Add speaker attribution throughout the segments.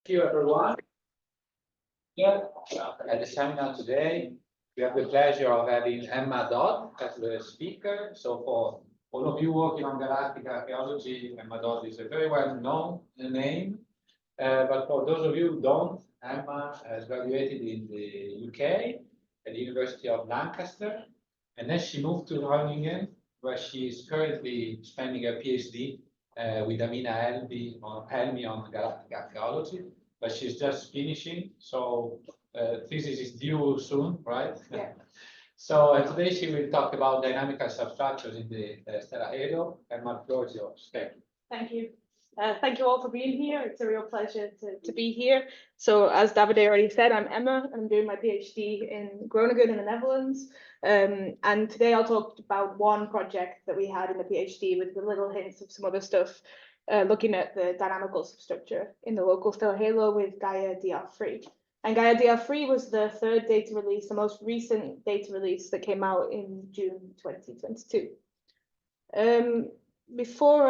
Speaker 1: Thank you, everyone. At the seminar today, we have the pleasure of having Emma Dodd as the speaker. So for all of you working on galactic archaeology, Emma Dodd is a very well-known name. But for those of you who don't, Emma has graduated in the UK at the University of Lancaster, and then she moved to Groningen, where she is currently spending her PhD with Amina Helmi on galactic archaeology. But she's just finishing, so thesis is due soon, right?
Speaker 2: Yeah.
Speaker 1: So today she will talk about dynamical substructures in the stellar halo. Emma, the floor is yours. Thank you.
Speaker 2: Thank you. Thank you all for being here. It's a real pleasure to be here. So as Davide already said, I'm Emma. I'm doing my PhD in Groningen in the Netherlands. And today I'll talk about one project that we had in the PhD with the little hints of some other stuff, looking at the dynamical substructure in the local stellar halo with Gaia DR3. And Gaia DR3 was the third data release, the most recent data release that came out in June 2022. Before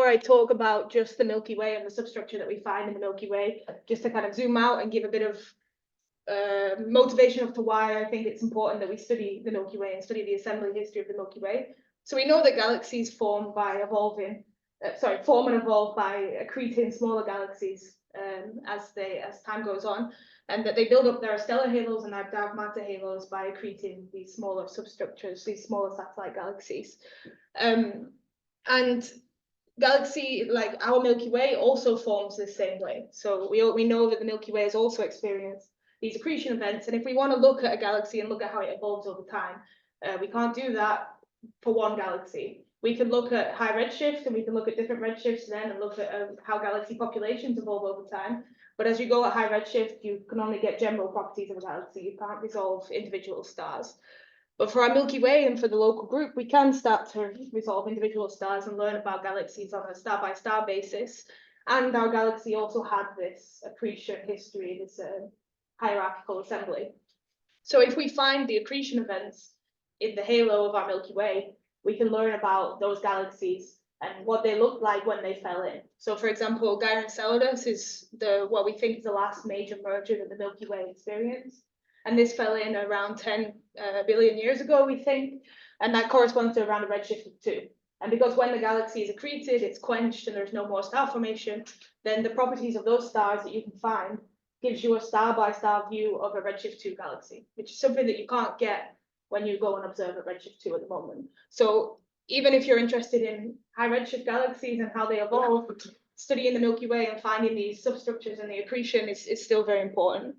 Speaker 2: I talk about just the Milky Way and the substructure that we find in the Milky Way, just to kind of zoom out and give a bit of motivation as to why I think it's important that we study the Milky Way and study the assembly history of the Milky Way. So we know that galaxies form and evolve by accreting smaller galaxies as time goes on, and that they build up their stellar halos and their dark matter halos by accreting these smaller substructures, these smaller satellite galaxies. And galaxy, like our Milky Way, also forms the same way. So we know that the Milky Way has also experienced these accretion events, and if we want to look at a galaxy and look at how it evolves over time, we can't do that for one galaxy. We can look at high redshift, and we can look at different redshifts then and look at how galaxy populations evolve over time. But as you go at high redshift, you can only get general properties of a galaxy. You can't resolve individual stars. But for our Milky Way and for the local group, we can start to resolve individual stars and learn about galaxies on a star-by-star basis. And our galaxy also had this accretion history, this hierarchical assembly. So if we find the accretion events in the halo of our Milky Way, we can learn about those galaxies and what they looked like when they fell in. So for example, Gaia Enceladus is what we think is the last major merger that the Milky Way experienced. And this fell in around 10 billion years ago, we think, and that corresponds to around a redshift of 2. And because when the galaxy is accreted, it's quenched and there's no more star formation, then the properties of those stars that you can find gives you a star-by-star view of a redshift 2 galaxy, which is something that you can't get when you go and observe at redshift 2 at the moment. So even if you're interested in high redshift galaxies and how they evolve, studying the Milky Way and finding these substructures and the accretion is still very important.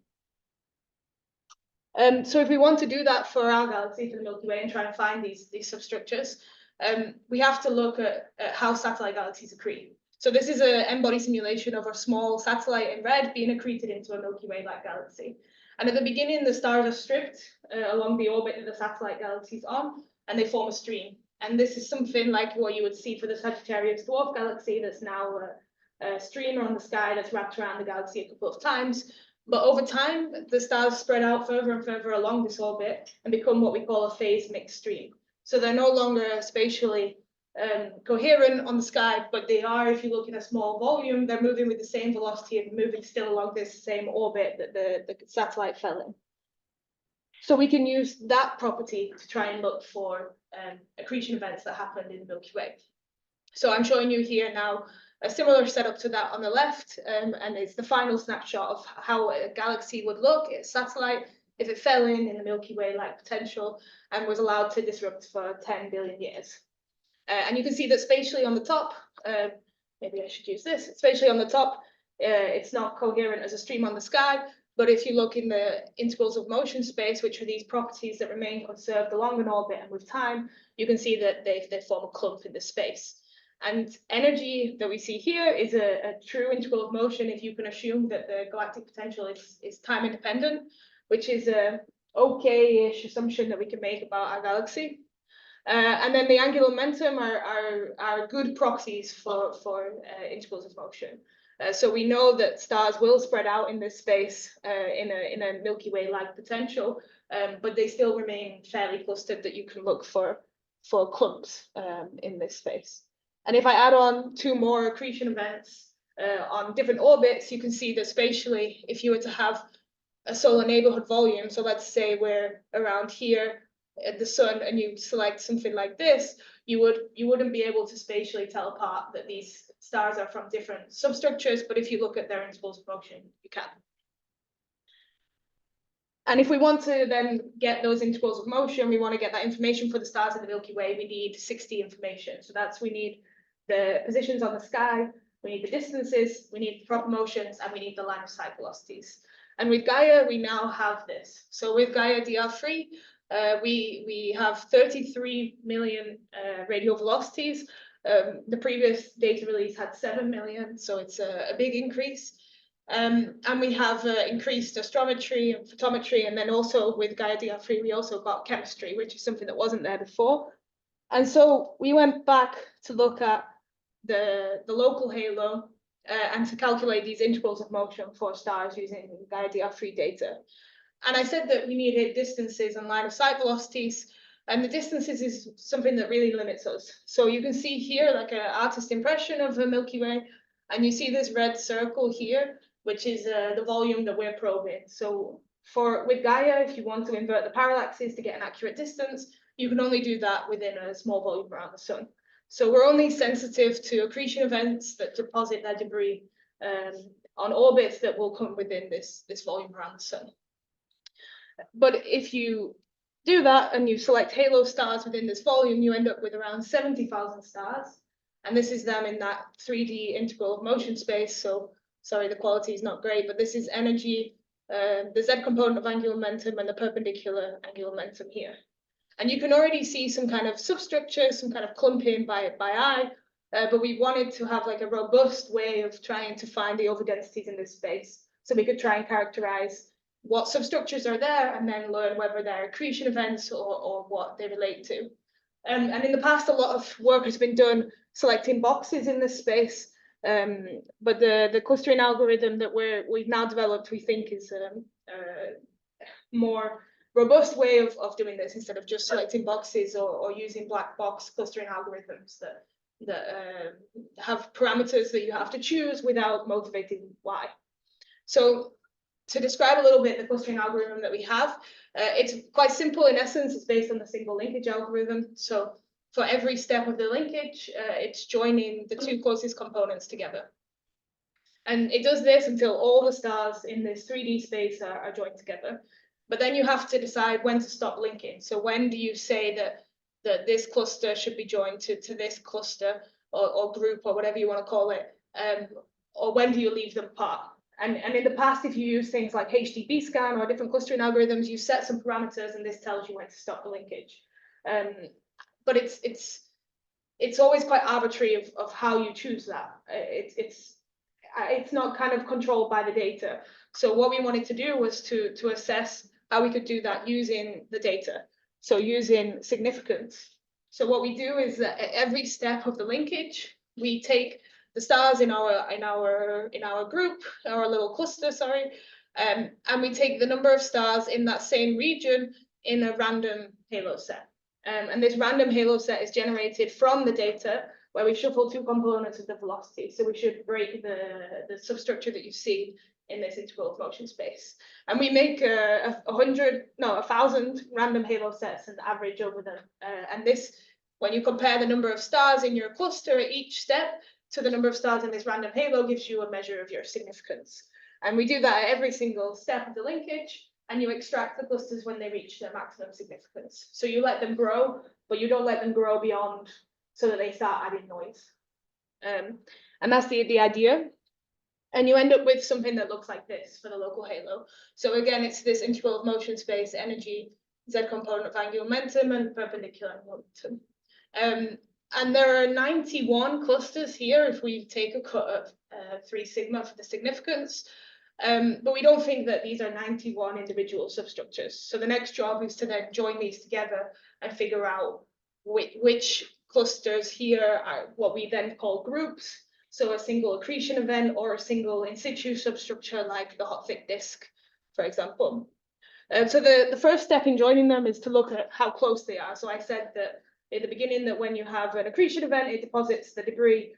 Speaker 2: So if we want to do that for our galaxy, for the Milky Way, and try and find these substructures, we have to look at how satellite galaxies accrete. So this is an n-body simulation of a small satellite in red being accreted into a Milky Way-like galaxy. And at the beginning, the stars are stripped along the orbit that the satellite galaxy is on, and they form a stream. And this is something like what you would see for the Sagittarius dwarf galaxy that's now a stream on the sky that's wrapped around the galaxy a couple of times. But over time, the stars spread out further and further along this orbit and become what we call a phase mixed stream. So they're no longer spatially coherent on the sky, but they are, if you look in a small volume, they're moving with the same velocity and moving still along this same orbit that the satellite fell in. So we can use that property to try and look for accretion events that happened in the Milky Way. So I'm showing you here now a similar setup to that on the left, and it's the final snapshot of how a galaxy would look, a satellite, if it fell in the Milky Way-like potential and was allowed to disrupt for 10 billion years. And you can see that spatially on the top, maybe I should use this, spatially on the top, it's not coherent as a stream on the sky, but if you look in the integrals of motion space, which are these properties that remain conserved along an orbit and with time, you can see that they form a clump in the space. And energy that we see here is a true integral of motion if you can assume that the galactic potential is time independent, which is a okay-ish assumption that we can make about our galaxy. And then the angular momentum are good proxies for integrals of motion. So we know that stars will spread out in this space in a Milky Way-like potential, but they still remain fairly clustered that you can look for clumps in this space. And if I add on 2 more accretion events on different orbits, you can see that spatially, if you were to have a solar neighborhood volume, so let's say we're around here at the sun and you select something like this, you wouldn't be able to spatially tell apart that these stars are from different substructures, but if you look at their intervals of motion, you can. And if we want to then get those intervals of motion, we want to get that information for the stars in the Milky Way, we need 60 information. So we need the positions on the sky, we need the distances, we need the proper motions, and we need the line of sight velocities. And with Gaia, we now have this. So with Gaia DR3, we have 33 million radial velocities. The previous data release had 7 million, so it's a big increase. And we have increased astrometry and photometry, and then also with Gaia DR3, we also got chemistry, which is something that wasn't there before. And so we went back to look at the local halo and to calculate these intervals of motion for stars using Gaia DR3 data. And I said that we needed distances and line of sight velocities, and the distances is something that really limits us. So you can see here like an artist impression of the Milky Way, and you see this red circle here, which is the volume that we're probing. So with Gaia, if you want to invert the parallaxes to get an accurate distance, you can only do that within a small volume around the sun. So we're only sensitive to accretion events that deposit their debris on orbits that will come within this volume around the sun. But if you do that and you select halo stars within this volume, you end up with around 70,000 stars. And this is them in that 3D integral of motion space. So sorry, the quality is not great, but this is energy, the Z component of angular momentum and the perpendicular angular momentum here. And you can already see some kind of substructure, some kind of clumping by eye, but we wanted to have like a robust way of trying to find the over-densities in this space. So we could try and characterize what substructures are there and then learn whether they're accretion events or what they relate to. And in the past, a lot of work has been done selecting boxes in this space, but the clustering algorithm that we've now developed, we think is a more robust way of doing this instead of just selecting boxes or using black box clustering algorithms that have parameters that you have to choose without motivating why. So to describe a little bit the clustering algorithm that we have, it's quite simple in essence. It's based on the single linkage algorithm. So for every step of the linkage, it's joining the 2 closest components together. And it does this until all the stars in this 3D space are joined together. But then you have to decide when to stop linking. So when do you say that this cluster should be joined to this cluster or group or whatever you want to call it, or when do you leave them apart? And in the past, if you use things like HDB scan or different clustering algorithms, you set some parameters and this tells you when to stop the linkage. But it's always quite arbitrary of how you choose that. It's not kind of controlled by the data. So what we wanted to do was to assess how we could do that using the data. So using significance. So what we do is that at every step of the linkage, we take the stars in our group, our little cluster, sorry, and we take the number of stars in that same region in a random halo set. And this random halo set is generated from the data where we shuffle 2 components of the velocity. So we should break the substructure that you see in this integral of motion space. And we make 1,000 random halo sets and average over them. And this, when you compare the number of stars in your cluster at each step to the number of stars in this random halo, gives you a measure of your significance. And we do that at every single step of the linkage, and you extract the clusters when they reach their maximum significance. So you let them grow, but you don't let them grow beyond so that they start adding noise. And that's the idea. And you end up with something that looks like this for the local halo. So again, it's this integral of motion space, energy, Z component of angular momentum, and perpendicular momentum. And there are 91 clusters here if we take a cut of 3 sigma for the significance. But we don't think that these are 91 individual substructures. So the next job is to then join these together and figure out which clusters here are what we then call groups. So a single accretion event or a single in-situ substructure like the hot thick disk, for example. So the first step in joining them is to look at how close they are. So I said that in the beginning that when you have an accretion event, it deposits the debris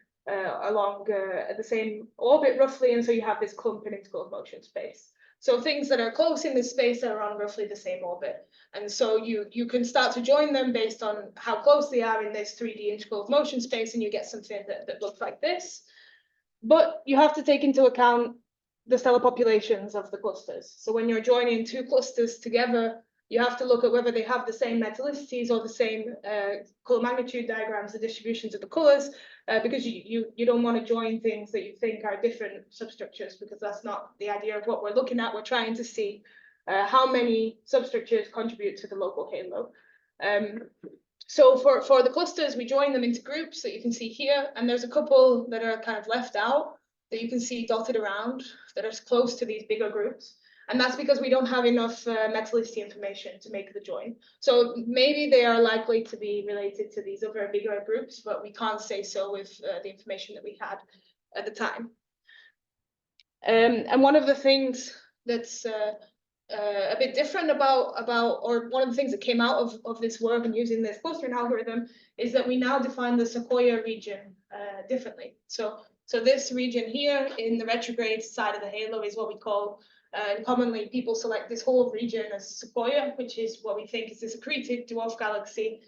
Speaker 2: along the same orbit roughly, and so you have this clump in interval motion space. So things that are close in this space are on roughly the same orbit. And so you can start to join them based on how close they are in this 3D integral of motion space, and you get something that looks like this. But you have to take into account the stellar populations of the clusters. So when you're joining two clusters together, you have to look at whether they have the same metallicities or the same color magnitude diagrams, the distributions of the colors, because you don't want to join things that you think are different substructures, because that's not the idea of what we're looking at. We're trying to see how many substructures contribute to the local halo. So for the clusters, we join them into groups that you can see here, and there's a couple that are kind of left out that you can see dotted around that are close to these bigger groups. And that's because we don't have enough metallicity information to make the join. So maybe they are likely to be related to these other bigger groups, but we can't say so with the information that we had at the time. And one of the things that's a bit different or one of the things that came out of this work and using this clustering algorithm is that we now define the Sequoia region differently. So this region here in the retrograde side of the halo is what we call, and commonly people select this whole region as Sequoia, which is what we think is this accreted dwarf galaxy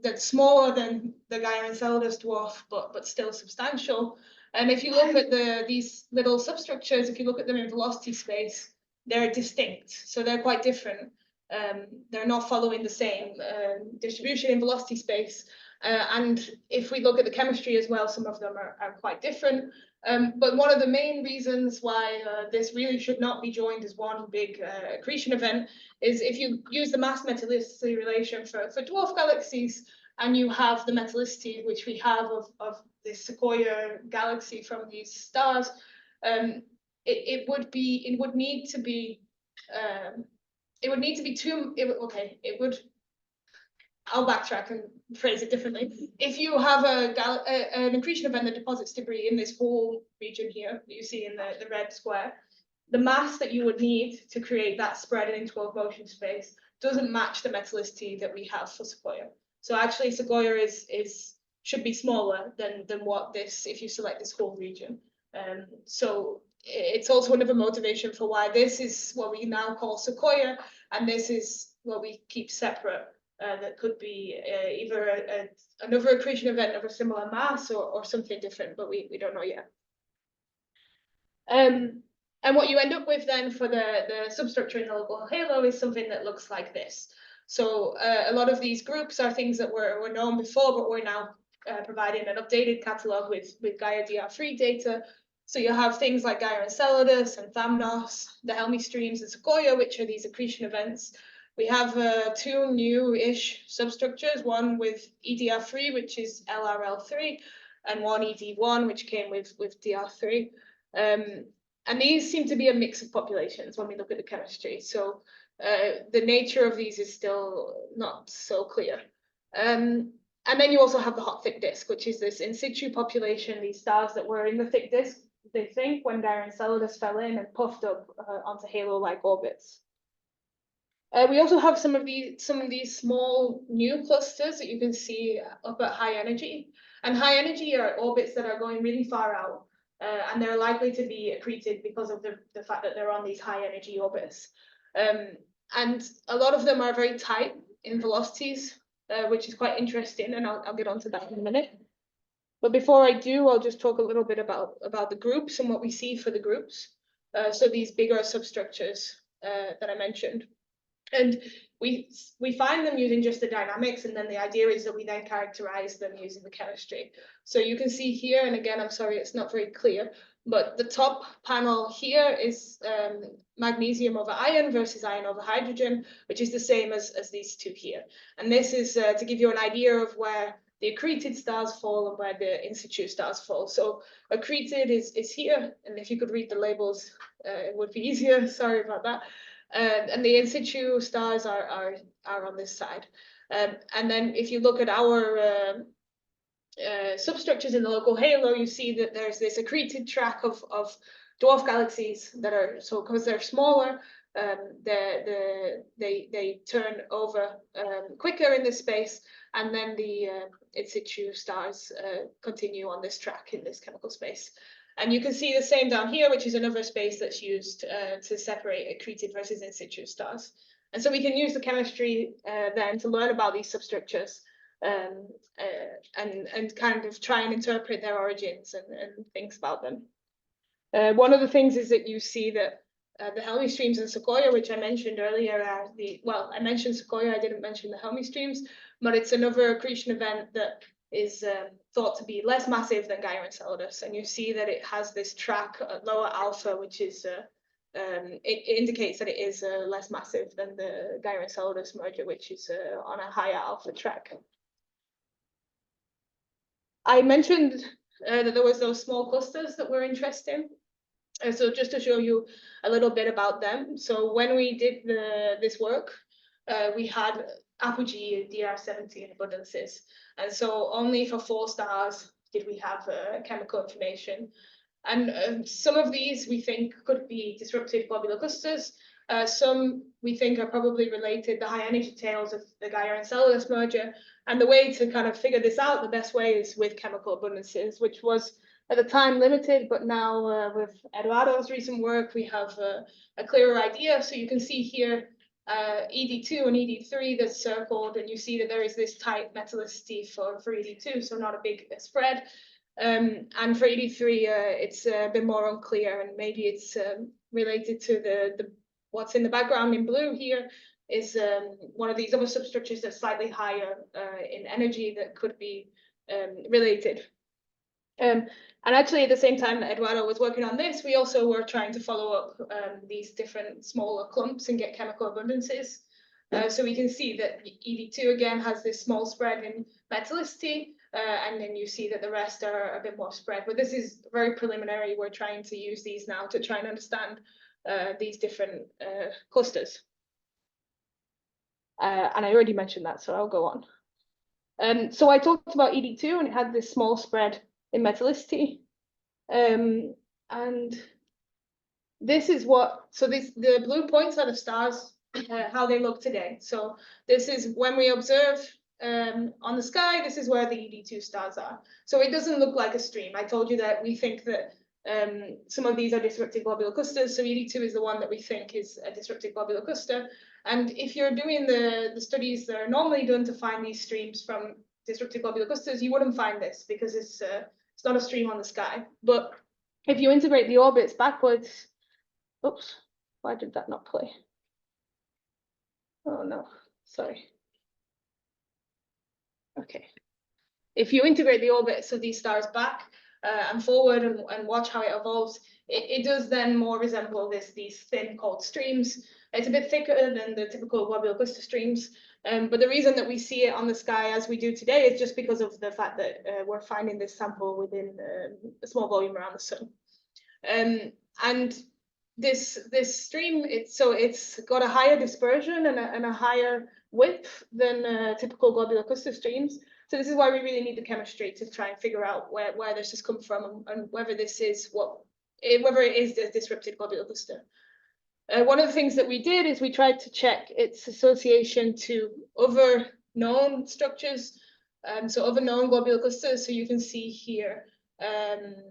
Speaker 2: that's smaller than the Gaia Enceladus dwarf, but still substantial. And if you look at these little substructures, if you look at them in velocity space, they're distinct. So they're quite different. They're not following the same distribution in velocity space. And if we look at the chemistry as well, some of them are quite different. But one of the main reasons why this really should not be joined as one big accretion event is if you use the mass metallicity relation for dwarf galaxies, and you have the metallicity which we have of this Sequoia galaxy from these stars, it would need to be I'll backtrack and phrase it differently. If you have an accretion event that deposits debris in this whole region here that you see in the red square, the mass that you would need to create that spread in interval of motion space doesn't match the metallicity that we have for Sequoia. So actually Sequoia should be smaller than what this, if you select this whole region. So it's also another motivation for why this is what we now call Sequoia, and this is what we keep separate. That could be either another accretion event of a similar mass or something different, but we don't know yet. And what you end up with then for the substructure in the local halo is something that looks like this. So a lot of these groups are things that were known before, but we're now providing an updated catalogue with Gaia DR3 data. So you have things like Gaia Enceladus and Thamnos, the Helmi streams and Sequoia, which are these accretion events. We have two new-ish substructures, one with EDR3, which is LRL3, and one ED1, which came with DR3. And these seem to be a mix of populations when we look at the chemistry. So the nature of these is still not so clear. And then you also have the hot thick disk, which is this in situ population, these stars that were in the thick disk, they think, when Gaia Enceladus fell in and puffed up onto halo-like orbits. We also have some of these small new clusters that you can see up at high energy. And high energy are orbits that are going really far out, and they're likely to be accreted because of the fact that they're on these high energy orbits. And a lot of them are very tight in velocities, which is quite interesting, and I'll get onto that in a minute. But before I do, I'll just talk a little bit about the groups and what we see for the groups. So these bigger substructures that I mentioned. And we find them using just the dynamics, and then the idea is that we then characterize them using the chemistry. So you can see here, and again, I'm sorry, it's not very clear, but the top panel here is magnesium over iron versus iron over hydrogen, which is the same as these two here. And this is to give you an idea of where the accreted stars fall and where the in-situ stars fall. So accreted is here, and if you could read the labels, it would be easier. Sorry about that. And the in-situ stars are on this side. And then if you look at our substructures in the local halo, you see that there's this accreted track of dwarf galaxies that are, so because they're smaller, they turn over quicker in this space, and then the in situ stars continue on this track in this chemical space. And you can see the same down here, which is another space that's used to separate accreted versus in situ stars. And so we can use the chemistry then to learn about these substructures and kind of try and interpret their origins and things about them. One of the things is that you see that the Helmy streams and Sequoia, which I mentioned earlier, are I mentioned Sequoia, I didn't mention the Helmy streams, but it's another accretion event that is thought to be less massive than Gaia Enceladus. And you see that it has this track at lower alpha, which is, it indicates that it is less massive than the Gaia Enceladus merger, which is on a higher alpha track. I mentioned that there was those small clusters that were interesting. So just to show you a little bit about them. So when we did this work, we had APOGEE DR3 abundances. And so only for 4 stars did we have chemical information. And some of these we think could be disrupted globular clusters. Some we think are probably related, the high energy tails of the Gaia Enceladus merger. And the way to kind of figure this out, the best way is with chemical abundances, which was at the time limited, but now with Eduardo's recent work, we have a clearer idea. So you can see here ED2 and ED3 that's circled, and you see that there is this tight metallicity for ED2, so not a big spread. And for ED3, it's a bit more unclear, and maybe it's related to the what's in the background in blue here is one of these other substructures that's slightly higher in energy that could be related. And actually, at the same time that Eduardo was working on this, we also were trying to follow up these different smaller clumps and get chemical abundances. So we can see that ED2 again has this small spread in metallicity, and then you see that the rest are a bit more spread. But this is very preliminary. We're trying to use these now to try and understand these different clusters. And I already mentioned that, so I'll go on. So I talked about ED2, and it had this small spread in metallicity, and this is the blue points are the stars, how they look today. So this is when we observe on the sky, this is where the ED2 stars are. So it doesn't look like a stream. I told you that we think that some of these are disrupted globular clusters, so ED2 is the one that we think is a disrupted globular cluster. And if you're doing the studies that are normally done to find these streams from disrupted globular clusters, you wouldn't find this because it's not a stream on the sky. But if you integrate the orbits backwards, oops, why did that not play? Oh no, sorry. Okay. If you integrate the orbits of these stars back and forward and watch how it evolves, it does then more resemble these thin cold streams. It's a bit thicker than the typical globular cluster streams. But the reason that we see it on the sky as we do today is just because of the fact that we're finding this sample within a small volume around the sun. And this stream, it's got a higher dispersion and a higher width than typical globular cluster streams. So this is why we really need the chemistry to try and figure out where this has come from and whether this is whether it is the disrupted globular cluster. One of the things that we did is we tried to check its association to other known structures, so other known globular clusters. So you can see here the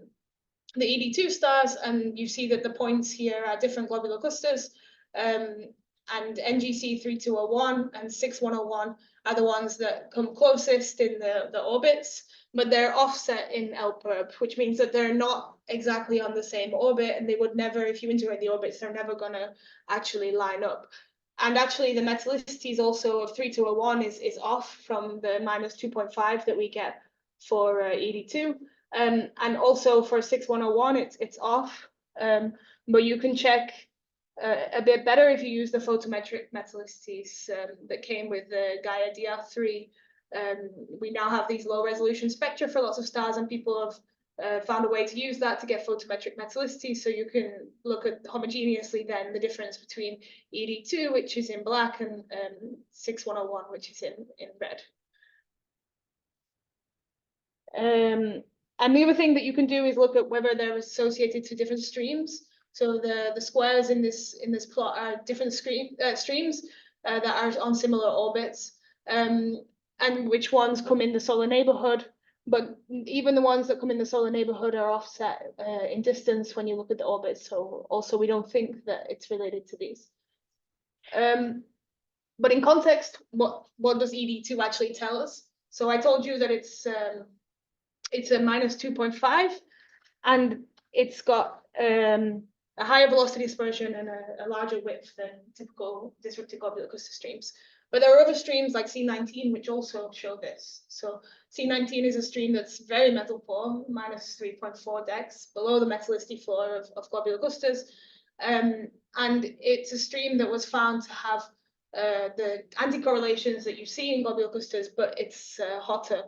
Speaker 2: ED2 stars, and you see that the points here are different globular clusters. And NGC 3201 and 6101 are the ones that come closest in the orbits, but they're offset in LPerb, which means that they're not exactly on the same orbit, and they would never, if you integrate the orbits, they're never going to actually line up. And actually, the metallicities also of 3201 is off from the -2.5 that we get for ED2. And also for 6101, it's off, but you can check a bit better if you use the photometric metallicities that came with the Gaia DR3. We now have these low resolution spectra for lots of stars, and people have found a way to use that to get photometric metallicity. So you can look at homogeneously then the difference between ED2, which is in black, and 6101, which is in red. And the other thing that you can do is look at whether they're associated to different streams. So the squares in this plot are different streams that are on similar orbits, and which ones come in the solar neighborhood. But even the ones that come in the solar neighborhood are offset in distance when you look at the orbits. So also we don't think that it's related to these. But in context, what does ED2 actually tell us? So I told you that it's a -2.5, and it's got a higher velocity dispersion and a larger width than typical disrupted globular cluster streams. But there are other streams like C19 which also show this. So C19 is a stream that's very metal poor, -3.4 dex, below the metallicity floor of globular clusters. And it's a stream that was found to have the anti-correlations that you see in globular clusters, but it's hotter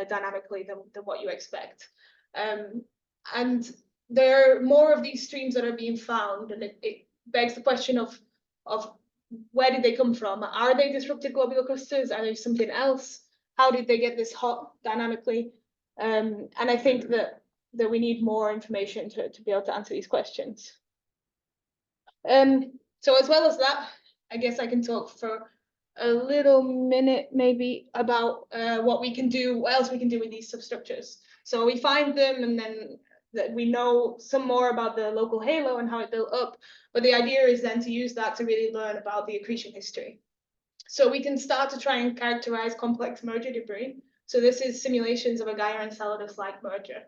Speaker 2: dynamically than what you expect. And there are more of these streams that are being found, and it begs the question of where did they come from? Are they disrupted globular clusters? Are they something else? How did they get this hot dynamically? And I think that we need more information to be able to answer these questions. So as well as that, I guess I can talk for a little minute maybe about what else we can do with these substructures. So we find them, and then that we know some more about the local halo and how it built up. But the idea is then to use that to really learn about the accretion history. So we can start to try and characterize complex merger debris. So this is simulations of a Gaia Enceladus-like merger.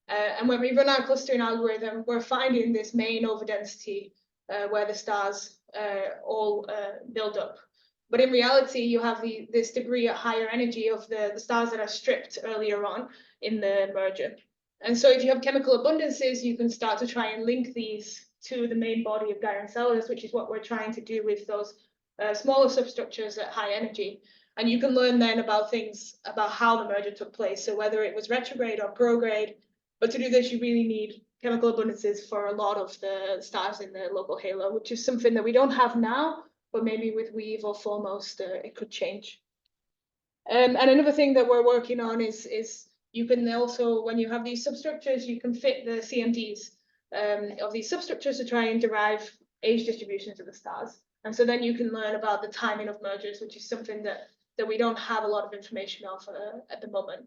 Speaker 2: And when we run our clustering algorithm, we're finding this main overdensity where the stars all build up. But in reality, you have this debris at higher energy of the stars that are stripped earlier on in the merger. And so if you have chemical abundances, you can start to try and link these to the main body of Gaia Enceladus, which is what we're trying to do with those smaller substructures at high energy. And you can learn then about things about how the merger took place. So whether it was retrograde or prograde. But to do this, you really need chemical abundances for a lot of the stars in the local halo, which is something that we don't have now, but maybe with Weave or Foremost, it could change. And another thing that we're working on is you can also, when you have these substructures, you can fit the CMDs of these substructures to try and derive age distributions of the stars. And so then you can learn about the timing of mergers, which is something that we don't have a lot of information of at the moment.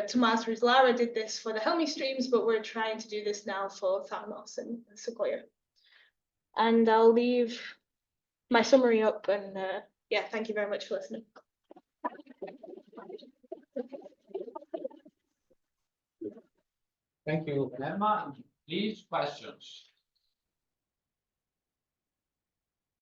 Speaker 2: Tomas Rizlara did this for the Helmi streams, but we're trying to do this now for Thalamus and Sequoia. And I'll leave my summary up, and yeah, thank you very much for listening.
Speaker 1: Thank you, Emma. Please, questions.